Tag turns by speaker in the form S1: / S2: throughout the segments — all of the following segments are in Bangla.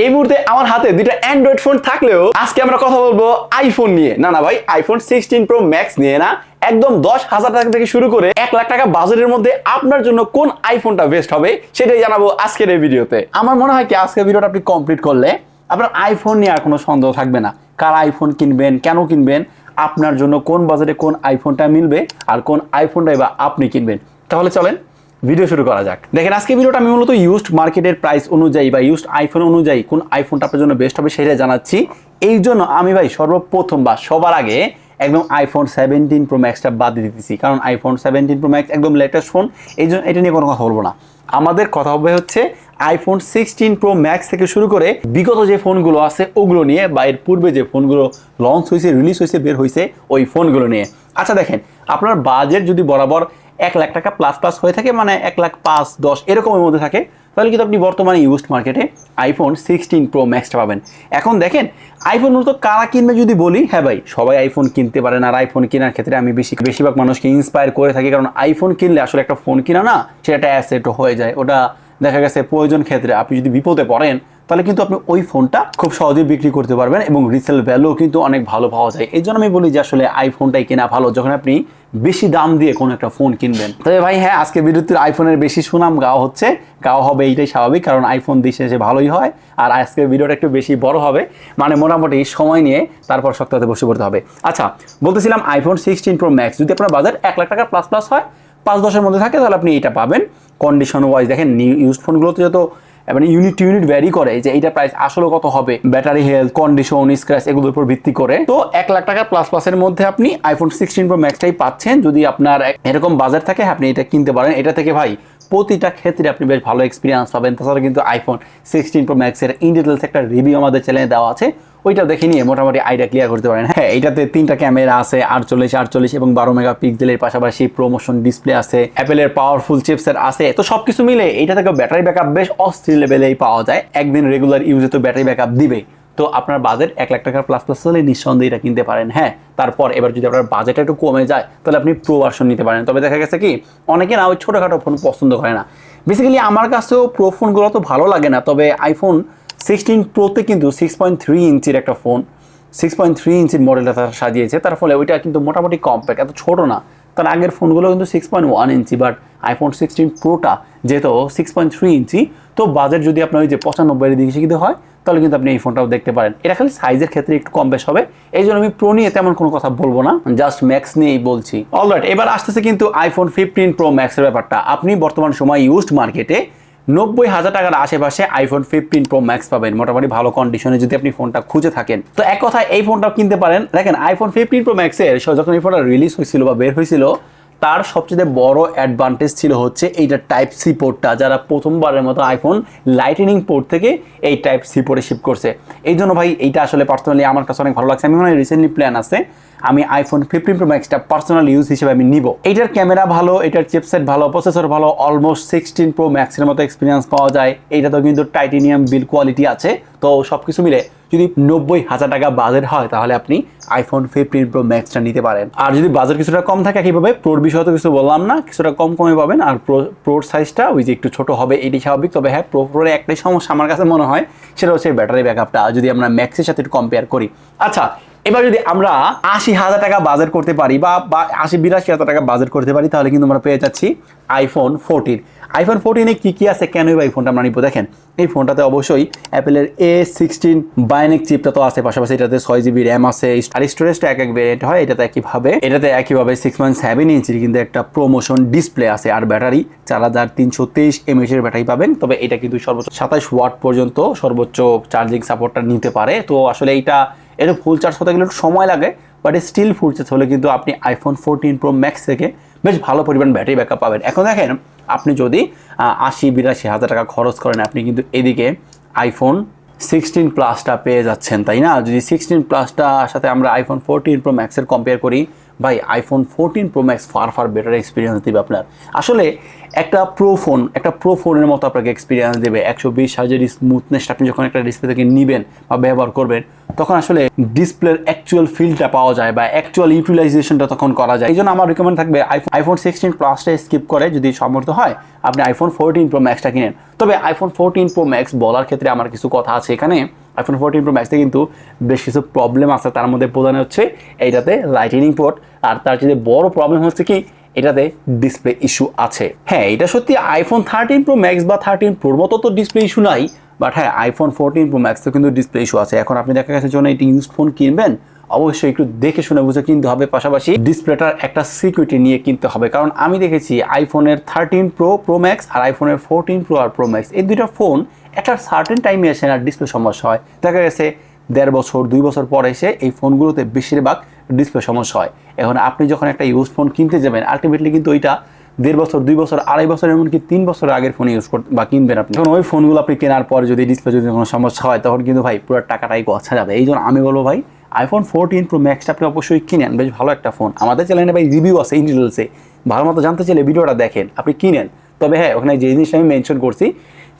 S1: এই মুহূর্তে আমার হাতে দুইটা অ্যান্ড্রয়েড ফোন থাকলেও আজকে আমরা কথা বলবো আইফোন নিয়ে। না ভাই, আইফোন 16 প্রো ম্যাক্স নিয়ে না, একদম 10,000 টাকা থেকে শুরু করে 1 লাখ টাকা বাজেটের মধ্যে আপনার জন্য কোন আইফোনটা বেস্ট হবে সেটাই জানাবো আজকের এই ভিডিওতে। আমার মনে হয় কি আজকের ভিডিওটা আপনি কমপ্লিট করলে আপনার আইফোন নিয়ে আর কোনো সন্দেহ থাকবে না। কার আইফোন কিনবেন, কেন কিনবেন, আপনার জন্য কোন বাজেটে কোন আইফোনটা মিলবে আর কোন আইফোনটাই বা আপনি কিনবেন। তাহলে চলেন ভিডিও শুরু করা যাক। দেখেন আজকে ভিডিওটা আমি মূলত ইউজড মার্কেটের প্রাইস অনুযায়ী বা ইউজড আইফোন অনুযায়ী কোন আইফোনটা আপনার জন্য বেস্ট হবে সেটা জানাচ্ছি। এই জন্য আমি ভাই সর্বপ্রথম বা সবার আগে একদম আইফোন 17 প্রো ম্যাক্সটা বাদ দিয়ে দিতেছি, কারণ আইফোন 17 প্রো ম্যাক্স একদম লেটেস্ট ফোন, এই জন্য এটা নিয়ে কোনো কথা বলবো না। আমাদের কথা হবে হচ্ছে আইফোন 16 প্রো ম্যাক্স থেকে শুরু করে বিগত যে ফোনগুলো আছে ওগুলো নিয়ে, বা এর পূর্বে যে ফোনগুলো লঞ্চ হয়েছে, রিলিজ হয়েছে, বের হয়েছে ওই ফোনগুলো নিয়ে। আচ্ছা দেখেন, আপনার বাজেট যদি বরাবর 1 লাখ টাকা প্লাস প্লাস হয়ে থাকে, মানে 1 লাখ 5, 10 এরকমের মধ্যে থাকে, তাহলে কিন্তু আপনি বর্তমানে ইউজড মার্কেটে আইফোন 16 প্রো ম্যাক্সটা পাবেন। এখন দেখেন আইফোন মূলত কারা কিনবে যদি বলি, হ্যাঁ ভাই সবাই আইফোন কিনতে পারেন, আর আইফোন কেনার ক্ষেত্রে আমি বেশিরভাগ মানুষকে ইন্সপায়ার করে থাকি, কারণ আইফোন কিনলে আসলে একটা ফোন কিনা না, সেটা একটা অ্যাসেটও হয়ে যায়। ওটা দেখা গেছে প্রয়োজন ক্ষেত্রে আপনি যদি বিপদে পড়েন তাহলে কিন্তু আপনি ওই ফোনটা খুব সহজেই বিক্রি করতে পারবেন এবং রিসেল ভ্যালু কিন্তু অনেক ভালো পাওয়া যায়। এই জন্য আমি বলি যে আসলে আইফোনটাই কেনা ভালো যখন আপনি বেশি দাম দিয়ে কোনো একটা ফোন কিনবেন। তবে ভাই হ্যাঁ, আজকে ভিডিওতে আইফোনের বেশি সুনাম গাওয়া হবে, এইটাই স্বাভাবিক, কারণ আইফোন দেশে এসে ভালোই হয়। আর আজকের ভিডিওটা একটু বেশি বড় হবে, মানে মোটামুটি সময় নিয়ে তারপর সপ্তাহে বসে পড়তে হবে। আচ্ছা, বলতেছিলাম আইফোন 16 প্রো ম্যাক্স যদি আপনার বাজার 1 লাখ টাকা প্লাস প্লাস হয়, 5-10 মধ্যে থাকে, তাহলে আপনি এটা পাবেন। কন্ডিশন ওয়াইজ দেখেন ইউজ ফোনগুলোতে যত মানে ইউনিট টু ইউনিট ভ্যারি করে যে এইটা প্রাইস আসলে কত হবে, ব্যাটারি হেলথ, কন্ডিশন, স্ক্র্যাচ এগুলোর উপর ভিত্তি করে। তো 1 লাখ টাকা প্লাস প্লাসের মধ্যে আপনি আইফোন 16 প্রো ম্যাক্সটাই পাচ্ছেন। যদি আপনার এরকম বাজার থাকে আপনি এটা কিনতে পারেন। এটা থেকে ভাই প্রতিটা ক্ষেত্রে আপনি বেশ ভালো এক্সপিরিয়েন্স পাবেন। তাছাড়া কিন্তু আইফোন 16 প্রো ম্যাক্সের ইন ডিটেলস একটা রিভিউ আমাদের চ্যানেলে দেওয়া আছে, ওইটা দেখে নিয়ে মোটামুটি আইডিয়া ক্লিয়ার করতে পারেন। হ্যাঁ, এটাতে 3টা ক্যামেরা আছে, 48 এবং 12 মেগাপিক্সেলের পাশাপাশি প্রোমোশন ডিসপ্লে আছে, অ্যাপেলের পাওয়ারফুল চিপসেট আছে। তো সবকিছু মিলে এটা থেকে ব্যাটারি ব্যাকআপ বেশ অস্থির লেভেলেই পাওয়া যায়। একদিন রেগুলার ইউজে তো ব্যাটারি ব্যাকআপ দিবে। তো আপনার বাজেট 1 লাখ টাকার প্লাস প্লাস হলে নিঃসন্দেহে এটা কিনতে পারেন। হ্যাঁ, তারপর এবার যদি আপনার বাজেটটা একটু কমে যায় তাহলে আপনি প্রো ভার্সন নিতে পারেন। তবে দেখা গেছে কি অনেকে না ওই ছোটোখাটো ফোন পছন্দ করে না। বেসিক্যালি আমার কাছেও প্রো ফোনগুলো তো ভালো লাগে না, তবে আইফোন 16 প্রোতে কিন্তু 6.3 ইঞ্চির একটা ফোন, 6.3 ইঞ্চির মডেলটা তারা সাজিয়েছে, তার ফলে ওইটা কিন্তু মোটামুটি কম্প্যাক্ট, এত ছোটো না। তার আগের ফোনগুলো কিন্তু 6.1 ইঞ্চি, বাট আইফোন 16 প্রোটা যেহেতু 6.3 ইঞ্চি, তো বাজেট যদি আপনার ওই যে 95-এর দিকে শিখতে হয় তাহলে কিন্তু আপনি এই ফোনটাও দেখতে পারেন। এটা খালি সাইজের ক্ষেত্রে একটু কম বেশ হবে, এই জন্য আমি প্রো নিয়ে তেমন কোনো কথা বলবো না, জাস্ট ম্যাক্স নিয়েই বলছি। অলরাইট, এবার আসতেছে কিন্তু আইফোন 15 প্রো ম্যাক্সের ব্যাপারটা। আপনি বর্তমান সময় ইউজড মার্কেটে 90,000 টাকার আশেপাশে আইফোন 15 প্রো ম্যাক্স পাবেন, মোটামুটি ভালো কন্ডিশনে যদি আপনি ফোনটা খুঁজে থাকেন। তো এক কথায় এই ফোনটাও কিনতে পারেন। দেখেন আইফোন 15 প্রো ম্যাক্সের যখন এই ফোনটা রিলিজ হয়েছিল বা বের হয়েছিল, তার সবচেয়ে বড় অ্যাডভান্টেজ ছিল হচ্ছে এইটা টাইপ সি পোর্টটা, যারা প্রথমবারের মতো আইফোন লাইটনিং পোর্ট থেকে এই টাইপ সি পোর্টে শিফট করছে। এই জন্য ভাই এইটা আসলে পার্সোনালি আমার কাছে অনেক ভালো লাগছে। আমি মনে হয় রিসেন্টলি প্ল্যান আছে আমি আইফোন 15 প্রো ম্যাক্সটা পার্সোনাল ইউজ হিসেবে আমি নিব। এইটার ক্যামেরা ভালো, এটার চিপসেট ভালো, প্রসেসর ভালো, অলমোস্ট 16 প্রো ম্যাক্সের মতো এক্সপিরিয়েন্স পাওয়া যায়। এইটা তো কিন্তু টাইটেনিয়াম বিল্ড কোয়ালিটি আছে। তো সব কিছু মিলে যদি 90,000 টাকা বাজেট হয় তাহলে আপনি আইফোন 15 প্রো ম্যাক্সটা নিতে পারেন। আর যদি বাজেট কিছুটা কম থাকে, কীভাবে প্রোর বিষয়ে তো কিছু বললাম না, কিছুটা কমে পাবেন। আর প্রোর সাইজটা ওই যে একটু ছোট হবে, এটি স্বাভাবিক। তবে হ্যাঁ, প্রোর একটাই সমস্যা আমার কাছে মনে হয়, সেটা হচ্ছে ব্যাটারি ব্যাকআপটা, যদি আমরা ম্যাক্সের সাথে একটু কম্পেয়ার করি। আচ্ছা, এবার যদি আমরা 80,000 টাকা বাজেট করতে পারি বা 80-82,000 টাকা বাজেট করতে পারি, তাহলে কিন্তু আমরা পেয়ে যাচ্ছি আইফোন 14। আইফোন 14-এ কী আছে, কেনই বা এই ফোনটা আমরা নিব? দেখেন এই ফোনটাতে অবশ্যই অ্যাপেলের A16 বায়োনিক চিপটা তো আছে, পাশাপাশি এটাতে 6GB র্যাম আছে, আর স্টোরেজটা এক ভেরিয়েন্ট হয়। এটাতে একইভাবে 6.7 ইঞ্চির কিন্তু একটা প্রোমোশন ডিসপ্লে আছে, আর ব্যাটারি 4323 mAh এর ব্যাটারি পাবেন। তবে এটা কিন্তু সর্বোচ্চ 27 ওয়াট পর্যন্ত সর্বোচ্চ চার্জিং সাপোর্টটা নিতে পারে। তো আসলে এটা ফুল চার্জ হতে গেলে একটু সময় লাগে, বাট স্টিল ফুল চার্জ হলে কিন্তু আপনি আইফোন 14 প্রো ম্যাক্স থেকে বেশ ভালো পরিমাণ ব্যাটারি ব্যাকআপ পাবেন। এখন দেখেন আপনি যদি 80-82,000 টাকা খরচ করেন, আপনি কিন্তু এদিকে আইফোন 16 প্লাসটা পেয়ে যাচ্ছেন, তাই না? যদি 16 প্লাসটার সাথে আমরা আইফোন 14 প্রো ম্যাক্সের কম্পেয়ার করি, ভাই iPhone 14 pro max far better experience দেবে আপনার। আসলে একটা প্রো ফোনের মতো আপনাকে এক্সপিরিয়েন্স দেবে। 120 হার্জের স্মুথনেসটা আপনি যখন একটা ডিসপ্লে থেকে নেবেন বা ব্যবহার করবেন, তখন আসলে ডিসপ্লের অ্যাকচুয়াল ফিলটা পাওয়া যায় বা অ্যাকচুয়াল ইউটিলাইজেশনটা তখন করা যায়। এই জন্য আমার রিকমেন্ড থাকবে আইফোন 16 প্লাসটা স্কিপ করে যদি সামর্থ্য হয় আপনি আইফোন 14 প্রো ম্যাক্সটা কিনেন। তবে আইফোন 14 প্রো ম্যাক্স বলার ক্ষেত্রে আমার কিছু কথা আছে এখানে। আইফোন 14 প্রো ম্যাক্সে কিন্তু বেশ কিছু প্রবলেম আছে, তার মধ্যে প্রধান হচ্ছে এইটাতে লাইটনিং পোর্ট, আর তার চেয়ে বড় প্রবলেম হচ্ছে কি এটাতে ডিসপ্লে ইস্যু আছে। হ্যাঁ, এটা সত্যি আইফোন 13 প্রো ম্যাক্স বা 13 প্রোর মতো তো ডিসপ্লে ইস্যু নাই, বাট হ্যাঁ আইফোন 14 প্রো ম্যাক্সে কিন্তু ডিসপ্লে ইস্যু আছে। এখন আপনি দেখা গেছে যখন এটি ইউজড ফোন কিনবেন অবশ্যই একটু দেখে শুনে বুঝে কিনতে হবে, পাশাপাশি ডিসপ্লেটার একটা সিকিউরিটি নিয়ে কিনতে হবে। কারণ আমি দেখেছি আইফোনের 13 প্রো ম্যাক্স আর আইফোনের 14 প্রো আর প্রো ম্যাক্স এই দুইটা ফোন একটা সার্টেন টাইমে এসে আর ডিসপ্লে সমস্যা হয়। দেখা গেছে 1.5 বছর 2 বছর পর এসে এই ফোনগুলোতে বেশিরভাগ ডিসপ্লে সমস্যা হয়। এখন আপনি যখন একটা ইউজ ফোন কিনতে যাবেন আলটিমেটলি কিন্তু ওইটা 1.5 বছর 2 বছর 2.5 বছর এমনকি 3 বছরের আগের ফোন ইউজ করতে বা কিনবেন আপনি। যখন ওই ফোনগুলো আপনি কেনার পর যদি ডিসপ্লে যদি কোনো সমস্যা হয় তখন কিন্তু ভাই পুরো টাকাটাই গচ্ছা যাবে। এই জন্য আমি বলবো ভাই আইফোন 14 প্রো ম্যাক্সটা আপনি অবশ্যই কিনেন, বেশ ভালো একটা ফোন। আমাদের চ্যানেলে ভাই রিভিউ আছে ইন ডিটেলসে, ভালো মতো জানতে চাইলে ভিডিওটা দেখেন, আপনি কিনেন। তবে হ্যাঁ ওখানে যে জিনিসটা আমি মেনশন করছি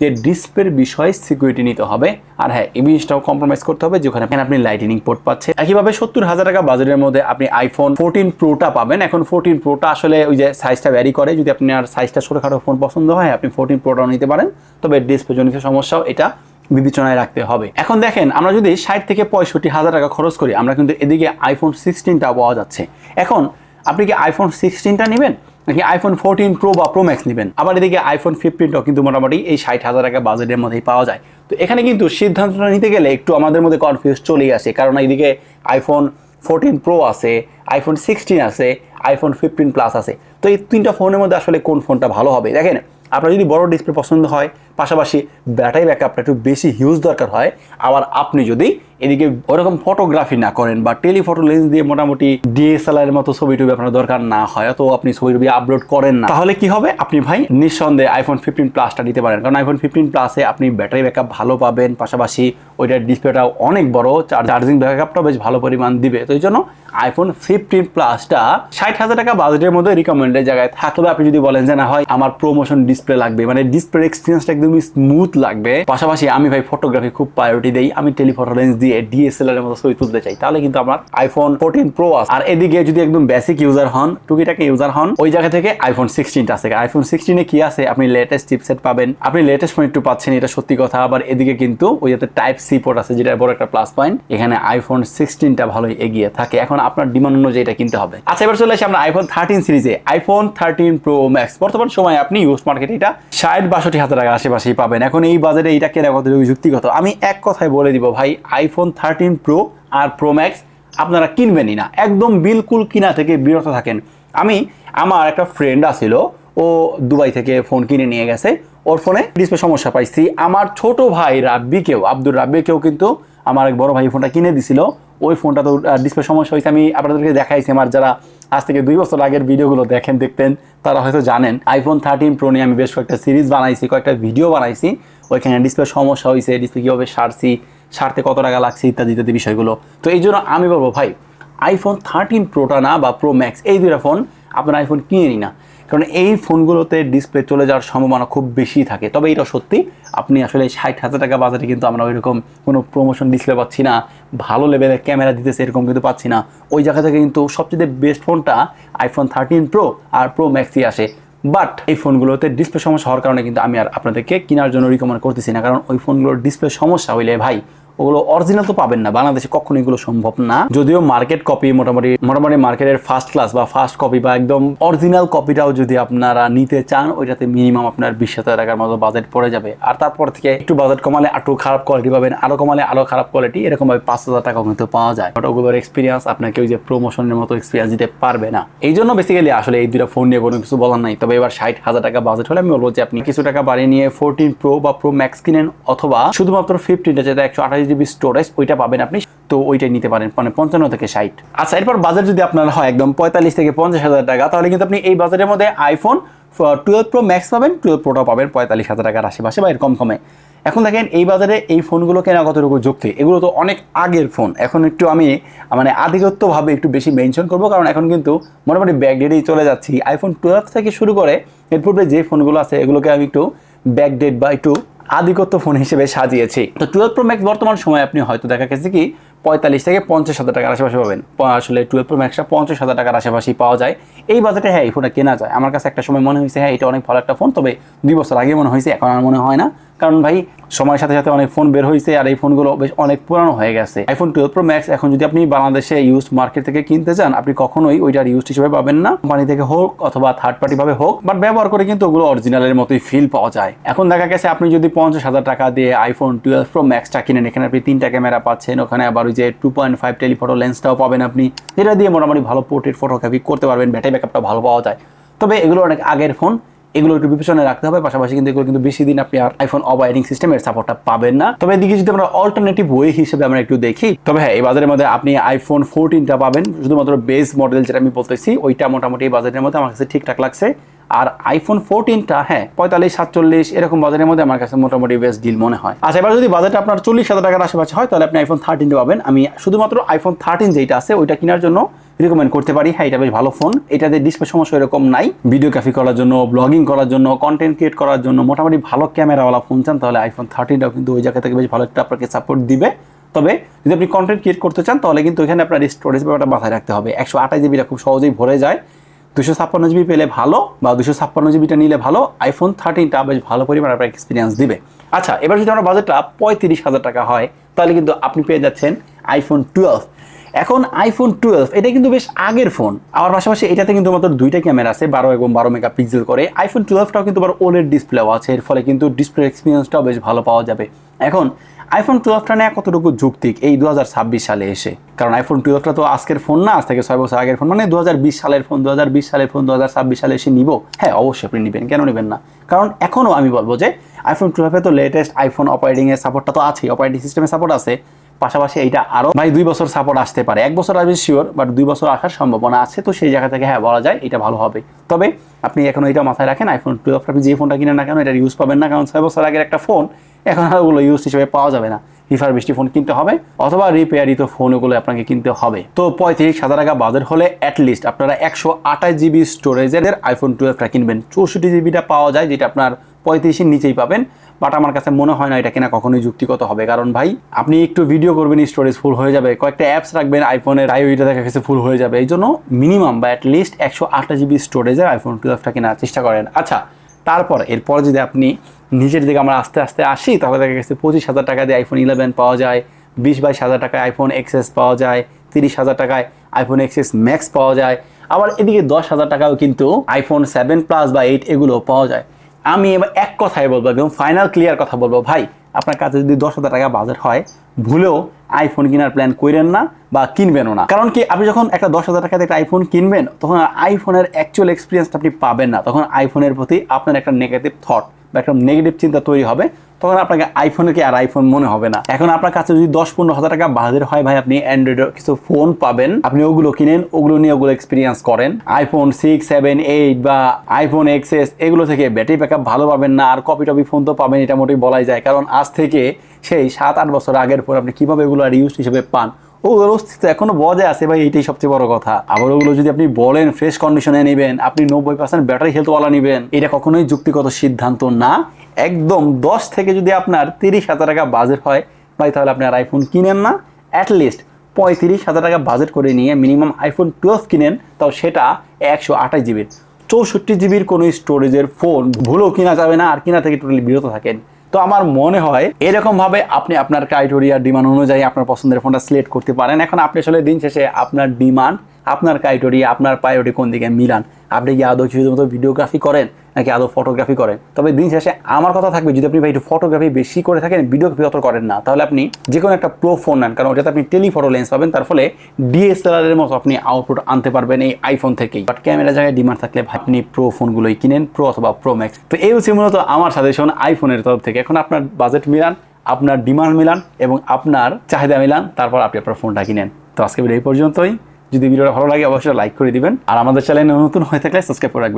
S1: যে ডিসপ্লের বিষয়ে সিকিউরিটি নিতে হবে, আর হ্যাঁ এই জিনিসটাও কম্প্রোমাইজ করতে হবে যেখানে আপনি লাইটনিং পোর্ট পাচ্ছেন। একইভাবে 70,000 টাকা বাজেটের মধ্যে আপনি আইফোন 14 প্রোটা পাবেন। এখন 14 প্রোটা আসলে ওই যে সাইজটা ভ্যারি করে, যদি আপনার সাইজটা ছোটখাটো ফোন পছন্দ হয় আপনি 14 প্রোটাও নিতে পারেন, তবে ডিসপ্লে জনিত সমস্যাও এটা বিবেচনায় রাখতে হবে। এখন দেখেন আমরা যদি 60 থেকে 65,000 টাকা খরচ করি আমরা কিন্তু এদিকে আইফোন 16টা পাওয়া যাচ্ছে। এখন আপনি কি আইফোন 16টা নেবেন নাকি আইফোন 14 প্রো বা প্রো ম্যাক্স নেবেন? আবার এদিকে আইফোন 15টাও কিন্তু মোটামুটি এই 60,000 টাকা বাজেটের মধ্যেই পাওয়া যায়। তো এখানে কিন্তু সিদ্ধান্তটা নিতে গেলে একটু আমাদের মধ্যে কনফিউজ চলেই আসে, কারণ এইদিকে আইফোন 14 প্রো আছে, আইফোন 16 আছে, আইফোন 15 প্লাস আছে। তো এই তিনটা ফোনের মধ্যে আসলে কোন ফোনটা ভালো হবে? দেখেন আপনার যদি বড় ডিসপ্লে পছন্দ হয়, পাশাপাশি ব্যাটারি ব্যাকআপটা একটু বেশি হিউজ দরকার হয়, আবার আপনি যদি এদিকে ওরকম ফটোগ্রাফি না করেন বা টেলিফটো লেন্স দিয়ে মোটামুটি ডিএসএলআর এর মতো ছবি টবি আপনার দরকার না হয়, তো আপনি ছবি টবি আপলোড করেন না, তাহলে কি হবে? আপনি ভাই নিঃসন্দেহে আইফোন 15 প্লাসটা নিতে পারেন। কারণ আইফোন 15 প্লাসে আপনি ব্যাটারি ব্যাকআপ ভালো পাবেন, পাশাপাশি ওইটার ডিসপ্লেটাও অনেক বড়, চার্জিং ব্যাকআপটাও বেশ ভালো পরিমাণ দিবে। তো এই জন্য আইফোন 15 প্লাসটা 60,000 টাকা বাজেটের মধ্যে রিকমেন্ডেড জায়গায় থাকবে। আপনি যদি বলেন যে না হয় আমার প্রমোশন ডিসপ্লে লাগবে, মানে ডিসপ্লে এক্সপিরিয়েন্সটা একদমই স্মুথ লাগবে, পাশাপাশি আমি ভাই ফটোগ্রাফি খুব প্রায়োরিটি দেই, আমি টেলিফটো লেন্স দিয়ে ডিএসএলআর এর মতো ছবি তুলতে চাই, তাহলে কিন্তু আমার আইফোন 14 প্রো আছে। আর এদিকে যদি একদম বেসিক ইউজার হন, টুকিটাকি ইউজার হন, ওই জায়গা থেকে আইফোন 16টা আছে। আইফোন 16 এ কি আছে? আপনি লেটেস্ট চিপসেট পাবেন, আপনি লেটেস্ট ফোন একটু পাচ্ছেন, এটা সত্যি কথা। আবার এদিকে কিন্তু ওই যাতে টাইপ সি পোর্ট আছে, যেটা বড় একটা প্লাস পয়েন্ট। এখানে আইফোন 16টা ভালোই এগিয়ে থাকে। এখন আপনার ডিমান্ড অনুযায়ী এটা কিনতে হবে। আচ্ছা, এবার চলে আসি আমরা আইফোন 13 সিরিজে। আইফোন 13 প্রো ম্যাক্স বর্তমান সময়ে আপনি ইউজ মার্কেটে এটা 60-62,000 টাকার আশেপাশেই পাবেন। এখন এই বাজারে এটা কেনা কতটুকু যুক্তিগত? আমি এক কথায় বলে দিব ভাই, আইফোন 13 প্রো আর প্রো ম্যাক্স আপনারা কিনবেনই না, একদম বিলকুল কিনা থেকে বিরত থাকেন। আমার একটা ফ্রেন্ড আছিল, ও দুবাই থেকে ফোন কিনে নিয়ে গেছে, ওর ফোনে ডিসপ্লে সমস্যা পাইছি। আমার ছোট ভাই আব্দুর রাব্বিকেও কিন্তু আমার এক বড় ভাই ফোনটা কিনে দিছিল, ওই ফোনটা তো ডিসপ্লে সমস্যা হয়েছে। আমি আপনাদেরকে দেখাইছি, আমার যারা আজ থেকে 2 বছর আগের ভিডিওগুলো দেখতেন তারা হয়তো জানেন। আইফোন 13 প্রো নিয়ে আমি বেশ কয়েকটা সিরিজ বানাইছি, কয়েকটা ভিডিও বানাইছি, ওইখানে ডিসপ্লে সমস্যা হয়েছে, ডিসপ্লে কীভাবে সারতে কত টাকা লাগছে ইত্যাদি ইত্যাদি বিষয়গুলো। তো এই জন্য আমি বলবো ভাই আইফোন 13 প্রোটা না বা প্রো ম্যাক্স, এই দুইটা ফোন আপনার আইফোন কিনে না, কারণ এই ফোনগুলোতে ডিসপ্লে চলে যাওয়ার সম্ভাবনা খুব বেশি থাকে। তবে এটা সত্যি, আপনি আসলে 60,000 টাকা বাজারে কিন্তু আমরা ওইরকম কোনো প্রমোশন ডিসপ্লে পাচ্ছি না, ভালো লেভেলের ক্যামেরা দিতেছে এরকম কিন্তু পাচ্ছি না। ওই জায়গা থেকে কিন্তু সবচেয়ে বেস্ট ফোনটা আইফোন 13 প্রো আর প্রো ম্যাক্সই আসে। বাট এই ফোনগুলোতে ডিসপ্লে সমস্যা হওয়ার কারণে কিন্তু আমি আর আপনাদেরকে কেনার জন্য রিকমেন্ড করতেছি না, কারণ ওই ফোনগুলোর ডিসপ্লে সমস্যা হইলে ভাই ওগুলো অরিজিনাল তো পাবেন না, বাংলাদেশে কখনো এগুলো সম্ভব না। যদিও মার্কেট কপি মোটামুটি মার্কেটের ফার্স্ট ক্লাস বা ফার্স্ট কপি বা একদম অরিজিনাল কপিটাও যদি আপনারা নিতে চান, ওইটাতে মিনিমাম আপনার 20,000 টাকার মতো বাজেট পড়ে যাবে। আর তারপর থেকে একটু বাজেট কমালে একটু খারাপ কোয়ালিটি পাবেন, আরো কমালে আরো খারাপ কোয়ালিটি, এরকম ভাবে 5,000 টাকা কিন্তু পাওয়া যায়। বাট ওগুলোর এক্সপিরিয়েন্স আপনাকে ওই যে প্রমোশনের মতো এক্সপিরিয়েন্স দিতে পারবে না। এই জন্য বেসিক্যালি আসলে এই দুটা ফোন নিয়ে কোনো কিছু বলার নাই। তবে এবার 60,000 টাকা বাজেট হলে আমি বলবো যে আপনি কিছু টাকা বাড়িয়ে নিয়ে 14 প্রো বা প্রো ম্যাক্স কিনেন, অথবা শুধুমাত্র 15টা যেটা 128 জিবি স্টোরেজ ওইটা পাবেন আপনি, তো ওইটাই নিতে পারেন, মানে 55 থেকে 60। আচ্ছা, এরপর বাজেট যদি আপনার হয় একদম 45 থেকে 50,000 টাকা, তাহলে কিন্তু আপনি এই বাজেটের মধ্যে আইফোন 12 প্রো ম্যাক্স পাবেন, 12 প্রোটাও পাবেন 45,000 টাকার আশেপাশে বা এর কম কমে। এখন দেখেন এই বাজারে এই ফোনগুলো কেনা কতটুকু যুক্তি, এগুলো তো অনেক আগের ফোন। এখন একটু আমি মানে আধিগত্যভাবে একটু বেশি মেনশন করবো, কারণ এখন কিন্তু মোটামুটি ব্যাকডেটেই চলে যাচ্ছি। আইফোন 12 থেকে শুরু করে এর পূর্বে যে ফোনগুলো আছে এগুলোকে আমি একটু ব্যাকডেট বা একটু আধিগত্য ফোন হিসেবে সাজিয়েছি। তো 12 প্রো ম্যাক্স বর্তমান সময় আপনি হয়তো দেখা গেছে কি 45 থেকে 50,000 টাকার আশেপাশে পাবেন। আসলে 12 প্রো ম্যাক্সটা 50,000 টাকার আশেপাশেই পাওয়া যায়। এই বাজেটে হ্যাঁ এই ফোনটা কেনা যায়। আমার কাছে একটা সময় মনে হয়েছে হ্যাঁ এটা অনেক ভালো একটা ফোন, তবে 2 বছর আগে মনে হয়েছে, এখন আর মনে হয় না। কারণ ভাই সময়ের সাথে সাথে অনেক ফোন বের হয়েছে আর এই ফোনগুলো বেশ অনেক পুরানো হয়ে গেছে। আইফোন 12 প্রো ম্যাক্স এখন যদি আপনি বাংলাদেশে ইউজ মার্কেট থেকে কিনতে চান, আপনি কখনোই ওইটার ইউজ হিসেবে পাবেন না, কোম্পানি থেকে হোক অথবা থার্ড পার্টি ভাবে হোক, বাট ব্যবহার করে কিন্তু ওগুলো অরিজিনালের মতোই ফিল পাওয়া যায়। এখন দেখা গেছে আপনি যদি 50,000 টাকা দিয়ে আইফোন 12 প্রো ম্যাক্সটা কিনেন, এখানে আপনি 3টা ক্যামেরা পাচ্ছেন, ওখানে আবার ওই যে 2.5 টেলিফটো লেন্সটাও পাবেন আপনি, যেটা দিয়ে মোটামুটি ভালো পোর্ট্রেট ফটোগ্রাফি করতে পারবেন, ব্যাটারি ব্যাকআপটা ভালো পাওয়া যায়। তবে এগুলো অনেক আগের ফোন, এগুলো একটু বিবেচনায় রাখতে হবে। পাশাপাশি কিন্তু এগুলো কিন্তু বেশি দিন আপনি আর আইফোন অপারেটিং সিস্টেমের সাপোর্টটা পাবেন না। তবে এদিকে যদি আমরা অল্টারনেটিভ ওয়ে হিসেবে আমরা একটু দেখি, তবে হ্যাঁ এই বাজারের মধ্যে আপনি আইফোন 14টা পাবেন, শুধুমাত্র বেস মডেল যেটা আমি বলতেছি ওইটা মোটামুটি এই বাজারের মধ্যে আমার কাছে ঠিকঠাক লাগছে। আর আইফোন 14টা হ্যাঁ 45-47 এরকম বাজারের মধ্যে আমার কাছে মোটামুটি বেস্ট ডিল মনে হয়। আচ্ছা, এবার যদি বাজেট আপনার 40,000 টাকার আশেপাশে হয় তাহলে আপনি আইফোন 13টা পাবেন। আমি শুধুমাত্র আইফোন 13 যেটা আছে ওইটা কেনার জন্য রিকমেন্ড করতে পারি। হ্যাঁ এটা বেশ ভালো ফোন, এটাতে ডিসপ্লে সমস্যা এরকম নাই। ভিডিওগ্রাফি করার জন্য, ব্লগিং করার জন্য, কন্টেন্ট ক্রিয়েট করার জন্য মোটামুটি ভালো ক্যামেরাওয়ালা ফোন চান তাহলে আইফোন 13টাও কিন্তু ওই জায়গা থেকে বেশ ভালো একটা আপনাকে সাপোর্ট দিবে। তবে যদি আপনি কন্টেন্ট ক্রিয়েট করতে চান তাহলে কিন্তু এখানে আপনার স্টোরেজ ব্যাপারটা মাথায় রাখতে হবে। 128 জিবিটা খুব সহজেই ভরে যায়, 256 জিবি পেলে ভালো বা 256 জিবিটা নিলে ভালো। আইফোন 13টা বেশ ভালো পরিমাণ আপনার এক্সপিরিয়েন্স দিবে। আচ্ছা, এবার যদি আমার বাজেটটা 35,000 টাকা হয় তাহলে কিন্তু আপনি পেয়ে যাচ্ছেন আইফোন 12। এখন আইফোন 12 এটা কিন্তু বেশ আগের ফোন, আমার পাশাপাশি এটাতে কিন্তু মাত্র 2টা ক্যামেরা আছে 12 এবং 12 মেগাপিক্সেল করে। আইফোন 12টাও কিন্তু আবার ওলেড ডিসপ্লেও আছে, এর ফলে কিন্তু ডিসপ্লে এক্সপিরিয়েন্সটাও বেশ ভালো পাওয়া যাবে। এখন আইফোন 12টা নেওয়া কতটুকু যৌক্তিক এই 2026 সালে এসে, কারণ আইফোন 12টা তো আজকের ফোন না, আজ থেকে 6 বছর আগের ফোন, মানে 2020 সালের ফোন 2026 সালে এসে নিব। হ্যাঁ অবশ্যই আপনি নেবেন, কেন নেবেন না? কারণ এখনও আমি বলবো যে আইফোন 12 তো লেটেস্ট আইফোন অপারেটিংয়ের সাপোর্টটা তো আছেই, অপারেটিং সিস্টেমের সাপোর্ট আছে, পাশাপাশি এইটা আরও ভাই 2 বছর সাপোর্ট আসতে পারে। 1 বছর আসবে শিওর, বাট 2 বছর আসার সম্ভাবনা আছে। তো সেই জায়গা থেকে হ্যাঁ বলা যায় এটা ভালো হবে। তবে আপনি এখন এটা মাথায় রাখেন, আইফোন 12 আপনি যে ফোনটা কিনেন না কেন এটার ইউজ পাবেন না, কারণ 6 বছর আগের একটা ফোন এখন আর ওগুলো ইউজ হিসেবে পাওয়া যাবে না। রিফারবিশড ফোন কিনতে হবে অথবা রিপেয়ারিত ফোনগুলো আপনাকে কিনতে হবে। তো 35,000 টাকা বাজেট হলে অ্যাটলিস্ট আপনারা 128 জিবি স্টোরেজের আইফোন 12টা কিনবেন। 64 জিবিটা পাওয়া যায় যেটা আপনার 35-এর নিচেই পাবেন, বাট আমার কাছে মনে হয় না এটা কিনা কখনোই যুক্তিগত হবে। কারণ ভাই আপনি একটু ভিডিও করবেন, স্টোরেজ ফুল হয়ে যাবে, কয়েকটা অ্যাপস রাখবেন, আইফোনের ওইটা দেখা গেছে ফুল হয়ে যাবে। এই জন্য মিনিমাম বা অ্যাটলিস্ট 128 জিবি স্টোরেজের আইফোন 12টা কেনার চেষ্টা করেন। আচ্ছা, এরপর যদি আপনি নিচের দিকে আমরা আস্তে আস্তে আসি তাহলে দেখা গেছে 25,000 টাকা দিয়ে আইফোন 11 পাওয়া যায়, 20-22,000 টাকায় আইফোন এক্সএস পাওয়া যায়, 30,000 টাকায় আইফোন এক্সএস ম্যাক্স পাওয়া যায়, আবার এদিকে 10,000 টাকাও কিন্তু আইফোন 7 প্লাস বা 8 এগুলো পাওয়া যায়। আমি এবার এক কথাই বলবো, একদম ফাইনাল ক্লিয়ার কথা বলবো, ভাই আপনার কাছে যদি 10,000 টাকা বাজেট হয় ভুলেও আইফোন কেনার প্ল্যান করেন না বা কিনবেনও না। কারণ কি, আপনি যখন একটা 10,000 টাকাতে একটা আইফোন কিনবেন তখন আইফোনের অ্যাকচুয়াল এক্সপিরিয়েন্সটা আপনি পাবেন না। তখন আইফোনের প্রতি আপনার একটা নেগেটিভ থট বা একটা নেগেটিভ চিন্তা তৈরি হবে, তখন আপনাকে আইফোনকে আর আইফোন মনে হবে না। এখন আপনার কাছে যদি 10-15,000 টাকা বাজেট হয় ভাই, আপনি অ্যান্ড্রয়েডের কিছু ফোন পাবেন, আপনি ওগুলো কিনেন, ওগুলো নিয়ে ওগুলো এক্সপিরিয়েন্স করেন। আইফোন 6, 7, 8 বা আইফোন এক্সএস এগুলো থেকে ব্যাটারি ব্যাকআপ ভালো পাবেন না, আর কপি টপি ফোন তো পাবেন, এটা মোটেই বলাই যায়। কারণ আজ থেকে সেই 7-8 বছর আগের পর আপনি কীভাবে এগুলো আর ইউজ হিসেবে পান, ওগুলোর অস্তিত্ব এখনো বজায় আছে ভাই, এইটাই সবচেয়ে বড় কথা। আবার ওগুলো যদি আপনি বলেন ফ্রেশ কন্ডিশনে নেবেন, আপনি 90% ব্যাটারি হেলথওয়ালা নেবেন, এটা কখনোই যুক্তিগত সিদ্ধান্ত না। একদম 10 থেকে যদি আপনার 30,000 টাকা বাজেট হয় ভাই, তাহলে আপনি আর আইফোন কিনেন না, অ্যাটলিস্ট 35,000 টাকা বাজেট করে নিয়ে মিনিমাম আইফোন 12 কিনেন, তাও সেটা 128 জিবির। 64 জিবির কোনো স্টোরেজের ফোন ভুলেও কিনা যাবে না, আর কিনা থেকে টোটালি বিরত থাকেন। তো আমার মনে হয় এরকমভাবে আপনি আপনার ক্রাইটেরিয়া ডিমান্ড অনুযায়ী আপনার পছন্দের ফোনটা সিলেক্ট করতে পারেন। এখন আপনি আসলে দিন শেষে আপনার ডিমান্ড, আপনার ক্রাইটেরিয়া, আপনার প্রায়োরিটি কোন দিকে মিলান। আপনি কি আদৌ শুধুমাত্র ভিডিওগ্রাফি করেন নাকি আদৌ ফটোগ্রাফি করেন? তবে দিন শেষে আমার কথা থাকবে, যদি আপনি ভাই একটু ফটোগ্রাফি বেশি করে থাকেন, ভিডিওগ্রাফি অত করেন না, তাহলে আপনি যে কোনো একটা প্রো ফোন নেন, কারণ ওটাতে আপনি টেলিফটো লেন্স পাবেন, তার ফলে ডিএসএলআর এর মতো আপনি আউটপুট আনতে পারবেন এই আইফোন থেকেই। বাট ক্যামেরা জায়গায় ডিমান্ড থাকলে আপনি প্রো ফোনগুলোই কিনেন, প্রো অথবা প্রো ম্যাক্স। তো এই হচ্ছে মূলত আমার সাজেশন আইফোনের তরফ থেকে। এখন আপনার বাজেট মিলান, আপনার ডিমান্ড মিলান এবং আপনার চাহিদা মিলান, তারপর আপনি আপনার ফোনটা কিনেন। তো আজকে ভিডিও এই পর্যন্তই। যদি ভিডিওটা ভালো লাগে অবশ্যই লাইক করে দিবেন, আর আমাদের চ্যানেলে নতুন হয়ে থাকলে সাবস্ক্রাইব করে রাখবেন।